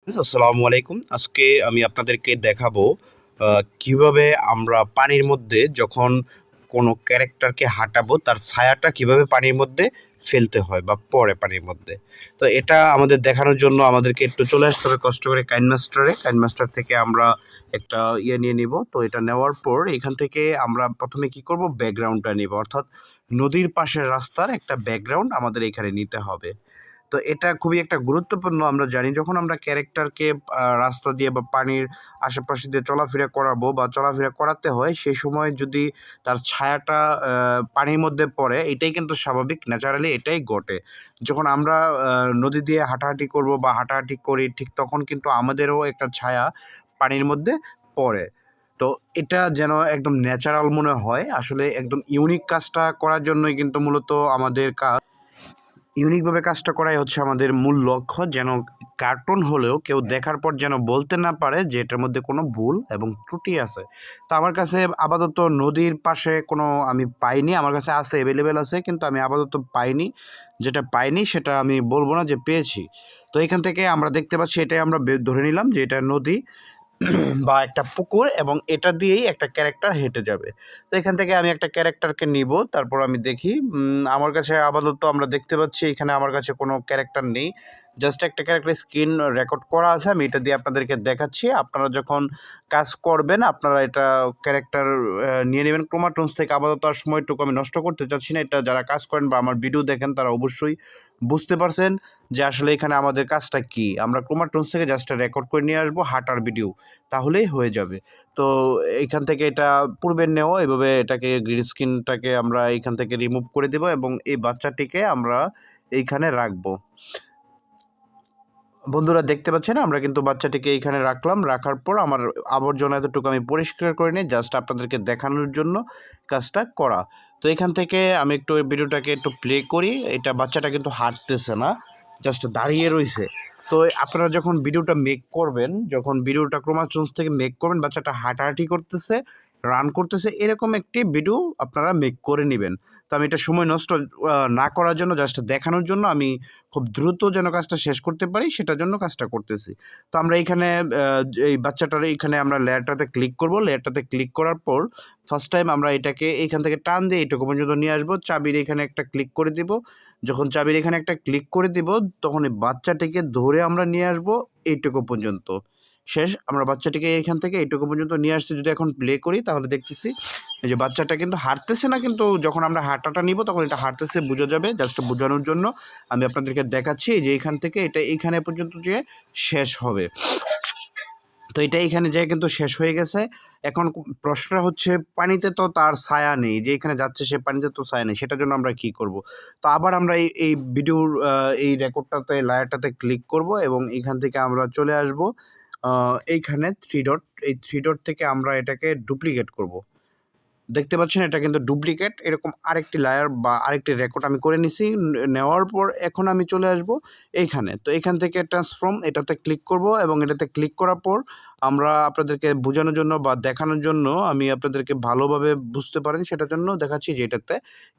আসসালামু আলাইকুম। আজকে আমি আপনাদেরকে দেখাবো কিভাবে আমরা পানির মধ্যে যখন কোনো ক্যারেক্টারকে হাঁটাবো তার ছায়াটা কিভাবে পানির মধ্যে ফেলতে হয় বা পড়ে পানির মধ্যে। তো এটা আমাদের দেখানোর জন্য আমাদেরকে একটু চলে আসতে হবে কষ্ট করে কাইনমাস্টার থেকে আমরা একটা নিয়ে নিব। তো এটা নেওয়ার পর এখান থেকে আমরা প্রথমে কি করব, ব্যাকগ্রাউন্ডটা নিব, অর্থাৎ নদীর পাশের রাস্তার একটা ব্যাকগ্রাউন্ড আমাদের এখানে নিতে হবে। তো এটা খুবই একটা গুরুত্বপূর্ণ। আমরা জানি যখন আমরা ক্যারেক্টারকে রাস্তা দিয়ে বা পানির আশেপাশে দিয়ে চলাফেরা করাবো বা চলাফেরা করাতে হয়, সেই সময় যদি তার ছায়াটা পানির মধ্যে পড়ে, এটাই কিন্তু স্বাভাবিক, ন্যাচারালি এটাই ঘটে। যখন আমরা নদী দিয়ে হাঁটাহাঁটি করব বা হাঁটাহাঁটি করি, ঠিক তখন কিন্তু আমাদেরও একটা ছায়া পানির মধ্যে পড়ে। তো এটা যেন একদম ন্যাচারাল মনে হয়, আসলে একদম ইউনিক কাজটা করার জন্যই কিন্তু মূলত আমাদের কাজ। ইউনিকভাবে কাজটা করাই হচ্ছে আমাদের মূল লক্ষ্য, যেন কার্টুন হলেও কেউ দেখার পর যেন বলতে না পারে যে এটার মধ্যে কোনো ভুল এবং ত্রুটি আছে। তো আমার কাছে আপাতত নদীর পাশে কোনো আমি পাইনি, আমার কাছে আছে, অ্যাভেলেবেল আছে, কিন্তু আমি আপাতত পাইনি। যেটা পাইনি সেটা আমি বলবো না যে পেয়েছি। তো এখান থেকে আমরা দেখতে পাচ্ছি, এটাই আমরা ধরে নিলাম যে এটা নদী বা একটা পুকুর, এবং এটা দিয়েই একটা ক্যারেক্টার হেঁটে যাবে। তো এখান থেকে আমি একটা ক্যারেক্টারকে নিব, তারপর আমি দেখি আমার কাছে আপাতত আমরা দেখতে পাচ্ছি এখানে আমার কাছে কোনো ক্যারেক্টার নেই, জাস্ট একটা ক্যারেক্টার স্ক্রিন রেকর্ড করা আছে। আমি এটা দিয়ে আপনাদেরকে দেখাচ্ছি। আপনারা যখন কাজ করবেন আপনারা এটা ক্যারেক্টার নিয়ে নেবেন ক্রোমাটুনস থেকে। আপাতত আর সময়টুকু আমি নষ্ট করতে চাচ্ছি না। এটা যারা কাজ করেন বা আমার ভিডিও দেখেন তারা অবশ্যই বুঝতে পারছেন যে আসলে এখানে আমাদের কাজটা কি। আমরা ক্রোমাটুনস থেকে জাস্ট রেকর্ড করে নিয়ে আসবো হাঁটার ভিডিও, তাহলেই হয়ে যাবে। তো এইখান থেকে এটা পূর্বের নেওয়া, এভাবে এটাকে গ্রিন স্ক্রিনটাকে আমরা এইখান থেকে রিমুভ করে দেব এবং এই বাচ্চাটিকে আমরা এইখানে রাখবো। বন্ধুরা দেখতে পাচ্ছেন আমরা কিন্তু বাচ্চাটিকে এইখানে রাখলাম। রাখার পর আমার আবর্জনা এতটুকু আমি পরিষ্কার করে নিই, জাস্ট আপনাদেরকে দেখানোর জন্য কাজটা করা। তো এখান থেকে আমি একটু ভিডিওটাকে একটু প্লে করি। এটা বাচ্চাটা কিন্তু হাঁটতেছে না, জাস্ট দাঁড়িয়ে রয়েছে। তো আপনারা যখন ভিডিওটা মেক করবেন, যখন ভিডিওটা ক্রোমাটুনস থেকে মেক করবেন, বাচ্চাটা হাঁটাহাঁটি করতেছে, রান করতেছে, এরকম একটি ভিডিও আপনারা মেক করে নেবেন। তো আমি এটা সময় নষ্ট না করার জন্য, জাস্ট দেখানোর জন্য, আমি খুব দ্রুত যেন কাজটা শেষ করতে পারি সেটার জন্য কাজটা করতেছি। তো আমরা এইখানে এই বাচ্চাটার এইখানে আমরা লেয়ারটাতে ক্লিক করব। লেয়ারটাতে ক্লিক করার পর ফার্স্ট টাইম আমরা এটাকে এইখান থেকে টান দিয়ে এইটুকু পর্যন্ত নিয়ে আসবো। চাবির এখানে একটা ক্লিক করে দিব। যখন চাবির এখানে একটা ক্লিক করে দিব, তখন এই বাচ্চাটিকে ধরে আমরা নিয়ে আসবো এইটুকু পর্যন্ত। শেষ। আমরা বাচ্চাটিকে এইখান থেকে এইটুকু পর্যন্ত নিয়ে আসছি। যদি এখন প্লে করি তাহলে দেখতেছি এই যে বাচ্চাটা কিন্তু হাঁটতেছে না, কিন্তু যখন আমরা হাঁটাটা নিব তখন এটা হাঁটতেছে বোঝা যাবে। জাস্ট বোঝানোর জন্য আমি আপনাদেরকে দেখাচ্ছি যে এইখান থেকে এটা এইখানে পর্যন্ত যে শেষ হবে। তো এটা এইখানে যেয়ে কিন্তু শেষ হয়ে গেছে। এখন প্রশ্নটা হচ্ছে, পানিতে তো তার ছায়া নেই, যে এখানে যাচ্ছে সে পানিতে তো ছায়া নেই, সেটার জন্য আমরা কি করব? তো আবার আমরা এই ভিডিওর এই রেকর্ডটাতে লেয়ারটাতে ক্লিক করব এবং এখান থেকে আমরা চলে আসব এইখানে 3 ডট, এই 3 ডট থেকে আমরা এটাকে ডুপ্লিকেট করব। দেখতে পাচ্ছেন এটা কিন্তু ডুপ্লিকেট। এরকম আরেকটি লেয়ার বা আরেকটি রেকর্ড আমি করে নিছি। নেওয়ার পর এখন আমি চলে আসব এইখানে। তো এখান থেকে ট্রান্সফর্ম এটাতে ক্লিক করব এবং এটাতে ক্লিক করার পর আমরা আপনাদেরকে বোঝানোর জন্য বা দেখানোর জন্য, আমি আপনাদেরকে ভালোভাবে বুঝতে পারেন সেটার জন্য দেখাচ্ছি যে এটাতে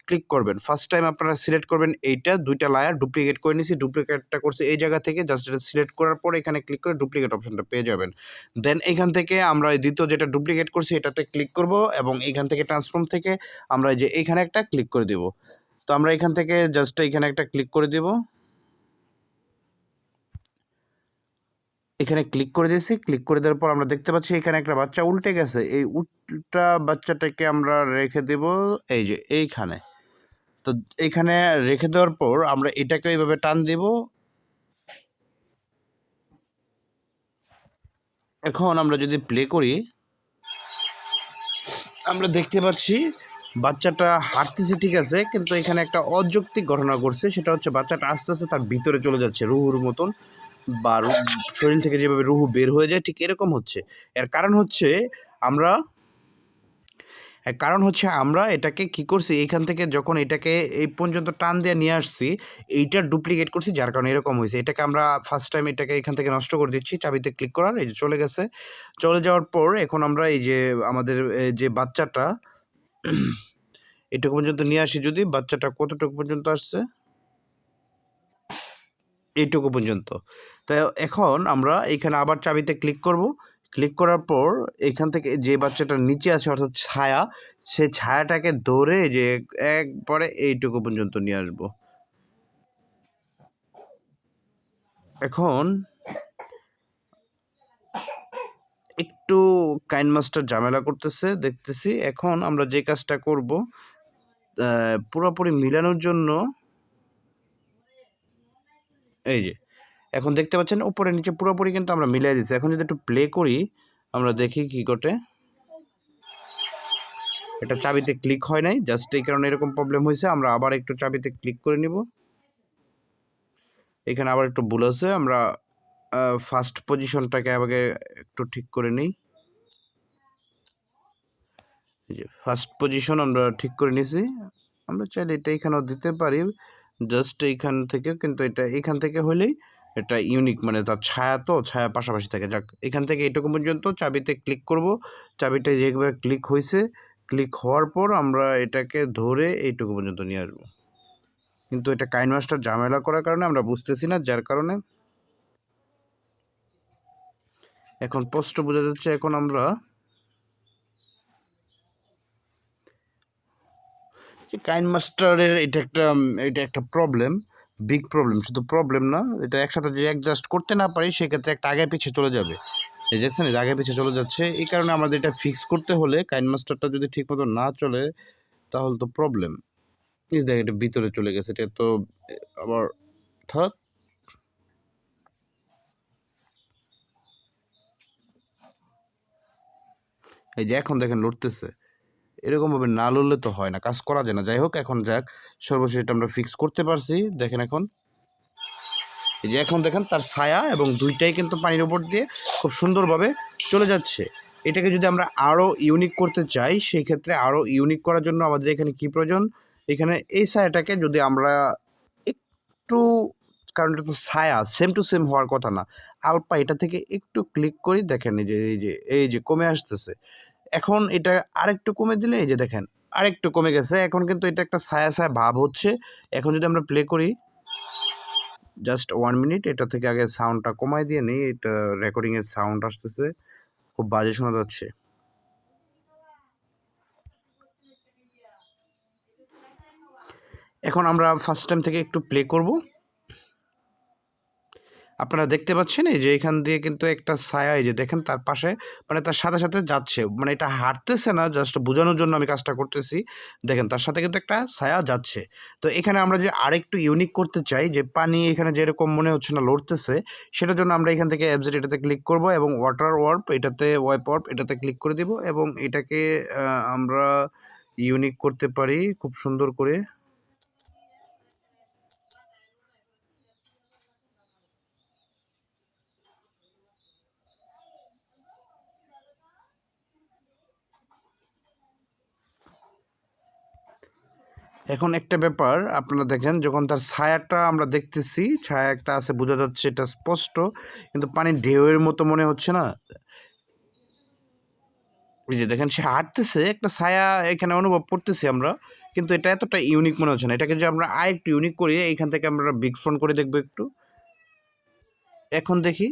ক্লিক করবেন। ফার্স্ট টাইম আপনারা সিলেক্ট করবেন এইটা, 2টা লেয়ার ডুপ্লিকেট করে নিছি। ডুপ্লিকেটটা করছি এই জায়গা থেকে, জাস্ট এটা সিলেক্ট করার পর এখানে ক্লিক করে ডুপ্লিকেট অপশনটা পেয়ে যাবেন। দেন এখান থেকে আমরা দ্বিতীয় যেটা ডুপ্লিকেট করছি এটাতে ক্লিক করব এবং এখান থেকে ট্রান্সফর্ম থেকে আমরা যে এইখানে একটা ক্লিক করে দেব। তো আমরা এখান থেকে জাস্ট এইখানে একটা ক্লিক করে দেব। এখানে ক্লিক করে দিয়েছি। ক্লিক করে দেওয়ার পর আমরা দেখতে পাচ্ছি এখানে একটা বাচ্চা উল্টে গেছে। এই উল্টা বাচ্চাটাকে আমরা রেখে দেব এই যে এইখানে। তো এইখানে রেখে দেওয়ার পর আমরা এটাকে এইভাবে টান দেব। এখন আমরা যদি প্লে করি, আমরা দেখতে পাচ্ছি বাচ্চাটা হাঁটতেছে ঠিক আছে, কিন্তু এখানে একটা অযৌক্তিক ঘটনা ঘটছে। সেটা হচ্ছে বাচ্চাটা আস্তে আস্তে তার ভিতরে চলে যাচ্ছে রুহুর মতন, বা শরীর থেকে যেভাবে রুহু বের হয়ে যায় ঠিক এরকম হচ্ছে। এর কারণ হচ্ছে আমরা আমরা এটাকে কি করছি, এইখান থেকে যখন এটাকে এই পর্যন্ত টান দিয়ে নিয়ে আসছি, এইটা ডুপ্লিকেট করছি, যার কারণে এরকম হয়েছে। এটাকে আমরা ফার্স্ট টাইম এটাকে এখান থেকে নষ্ট করে দিচ্ছি। চাবিতে ক্লিক করার, এই যে চলে গেছে। চলে যাওয়ার পর এখন আমরা এই যে আমাদের যে বাচ্চাটা এটুকু পর্যন্ত নিয়ে আসি। যদি বাচ্চাটা কতটুকু পর্যন্ত আসছে, এইটুকু পর্যন্ত। তো তো এখন আমরা এইখানে আবার চাবিতে ক্লিক করব। ক্লিক করার পর এখান থেকে যে বাচ্চাটার নিচে আছে অর্থাৎ ছায়া, সেই ছায়াটাকে ধরে যে একবারে এইটুকু পর্যন্ত নিয়ে আসবো। এখন একটু কাইন মাস্টার ঝামেলা করতেছে দেখতেছি। এখন আমরা যে কাজটা করব, পুরোপুরি মিলানোর জন্য এই যে এখন দেখতে পাচ্ছেন উপরে নিচে পুরোপুরি কিন্তু আমরা মিলাই দিচ্ছি। এখন যদি একটু প্লে করি আমরা দেখি কি ঘটে। এটা চাবিতে ক্লিক হয় নাই, জাস্ট এই কারণে এরকম প্রবলেম হয়েছে। আমরা আবার একটু চাবিতে ক্লিক করে নিব। এখানে আবার একটু ভুল আছে, আমরা ফার্স্ট পজিশনটাকে আগে একটু ঠিক করে নিই। এই যে ফার্স্ট পজিশন আমরা ঠিক করে নিয়েছি। আমরা চাইলে এটা এখানেও দিতে পারি, জাস্ট এইখান থেকে, কিন্তু এটা এখান থেকে হলেই এটা ইউনিক, মানে তার ছায়া তো ছায়া পাশাপাশি থাকে। যাক, এখান থেকে এইটুকু পর্যন্ত চাবিতে ক্লিক করব। চাবিটা যেভাবে ক্লিক হয়েছে, ক্লিক হওয়ার পর আমরা এটাকে ধরে এইটুকু পর্যন্ত নিয়ে আসবো। কিন্তু এটা কাইন মাস্টার ঝামেলা করার কারণে আমরা বুঝতেছি না, যার কারণে এখন স্পষ্ট বোঝা যাচ্ছে। এখন আমরা কাইন মাস্টারের এটা একটা প্রবলেম, বিগ প্রবলেম। শুধু প্রবলেম না, এটা একসাথে যদি অ্যাডজাস্ট করতে না পারি সেক্ষেত্রে একটা আগে পিছিয়ে চলে যাবে। এই দেখছেন, এই আগে পিছিয়ে চলে যাচ্ছে। এই কারণে আমাদের এটা ফিক্স করতে হলে কাইন মাস্টারটা যদি ঠিক মতো না চলে তাহলে তো প্রবলেম। এই দেখ, এটা ভিতরে চলে গেছে, এটা তো আবার থাক। এই যে এখন দেখেন লড়তেছে, এরকমভাবে না লড়লে তো হয় না, কাজ করা যায় না। যাই হোক, এখন যাক, সর্বশেষ এটা আমরা ফিক্স করতে পারছি। দেখেন এখন, এই যে এখন দেখেন তার ছায়া এবং দুইটাই কিন্তু পানির উপর দিয়ে খুব সুন্দরভাবে চলে যাচ্ছে। এটাকে যদি আমরা আরও ইউনিক করতে চাই, সেই ক্ষেত্রে আরও ইউনিক করার জন্য আমাদের এখানে কি প্রয়োজন, এখানে এই ছায়াটাকে যদি আমরা একটু, কারণ এটা তো ছায়া, সেম টু সেম হওয়ার কথা না, আলপা এটা থেকে একটু ক্লিক করি। দেখেন এই যে কমে আসতেছে। এখন এটা আরেকটু কমে দিলে এই যে দেখেন আরেকটু কমে গেছে। এখন কিন্তু এটা একটা ছায়া ছায়া ভাব হচ্ছে। এখন যদি আমরা প্লে করি, জাস্ট 1 মিনিট, এটা থেকে আগে সাউন্ডটা কমাই দিয়ে নেই। এটা রেকর্ডিংয়ের সাউন্ড আসতেছে, খুব বাজে শোনা যাচ্ছে। এখন আমরা ফার্স্ট টাইম থেকে একটু প্লে করব। আপনারা দেখতে পাচ্ছেন এই যে এখান দিয়ে কিন্তু একটা ছায়া, এই যে দেখেন তার পাশে, মানে তার সাথে সাথে যাচ্ছে, মানে এটা হাঁটতেছে না, জাস্ট বোঝানোর জন্য আমি কাজটা করতেছি। দেখেন তার সাথে কিন্তু একটা ছায়া যাচ্ছে। তো এখানে আমরা যে আরেকটু ইউনিক করতে চাই, যে পানি এখানে যেরকম মনে হচ্ছে না লড়তেছে, সেটার জন্য আমরা এখান থেকে অ্যাবজেট এটাতে ক্লিক করব এবং ওয়াটার ওয়ার্প এটাতে, ওয়াইপ ওয়ার্প এটাতে ক্লিক করে দিব এবং এটাকে আমরা ইউনিক করতে পারি খুব সুন্দর করে। এখন একটা ব্যাপার আপনারা দেখেন, যখন তার ছায়াটা আমরা দেখতেছি, ছায়া একটা আছে বোঝা যাচ্ছে, এটা স্পষ্ট, কিন্তু পানির ঢেউয়ের মতো মনে হচ্ছে না। এই যে দেখেন সে হাঁটতেছে, একটা ছায়া এখানে অনুভব করতেছি আমরা, কিন্তু এটা এতটা ইউনিক মনে হচ্ছে না। এটাকে যদি আমরা আরেকটু ইউনিক করি, এইখান থেকে আমরা বিগ ফোন করে দেখবো একটু। এখন দেখি,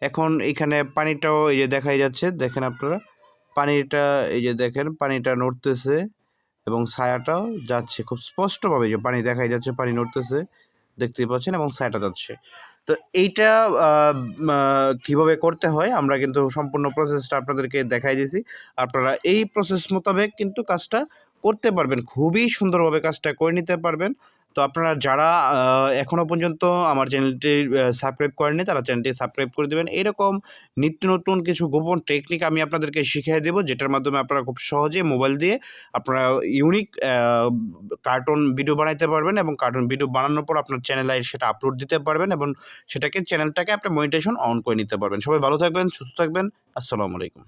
এখন এইখানে পানিটাও এই যে দেখাই যাচ্ছে, দেখেন আপনারা পানিটা, এই যে দেখেন পানিটা নড়তেছে এবং ছায়াটাও যাচ্ছে খুব স্পষ্টভাবে, যে পানি দেখাই যাচ্ছে, পানি নড়তেছে দেখতেই পাচ্ছেন এবং ছায়াটা যাচ্ছে। তো এইটা কীভাবে করতে হয় আমরা কিন্তু সম্পূর্ণ প্রসেসটা আপনাদেরকে দেখাই দিয়েছি। আপনারা এই প্রসেস মোতাবেক কিন্তু কাজটা করতে পারবেন, খুবই সুন্দরভাবে কাজটা করে নিতে পারবেন। তো আপনারা যারা এখনও পর্যন্ত আমার চ্যানেলটি সাবস্ক্রাইব করেননি, তারা চ্যানেলটি সাবস্ক্রাইব করে দেবেন। এরকম নিত্য নতুন কিছু গোপন টেকনিক আমি আপনাদেরকে শিখিয়ে দেবো, যেটার মাধ্যমে আপনারা খুব সহজে মোবাইল দিয়ে আপনারা ইউনিক কার্টুন ভিডিও বানাইতে পারবেন এবং কার্টুন ভিডিও বানানোর পর আপনার চ্যানেলে সেটা আপলোড দিতে পারবেন এবং চ্যানেলটাকে আপনি মনিটাইজেশন অন করে নিতে পারবেন। সবাই ভালো থাকবেন, সুস্থ থাকবেন। আসসালামু আলাইকুম।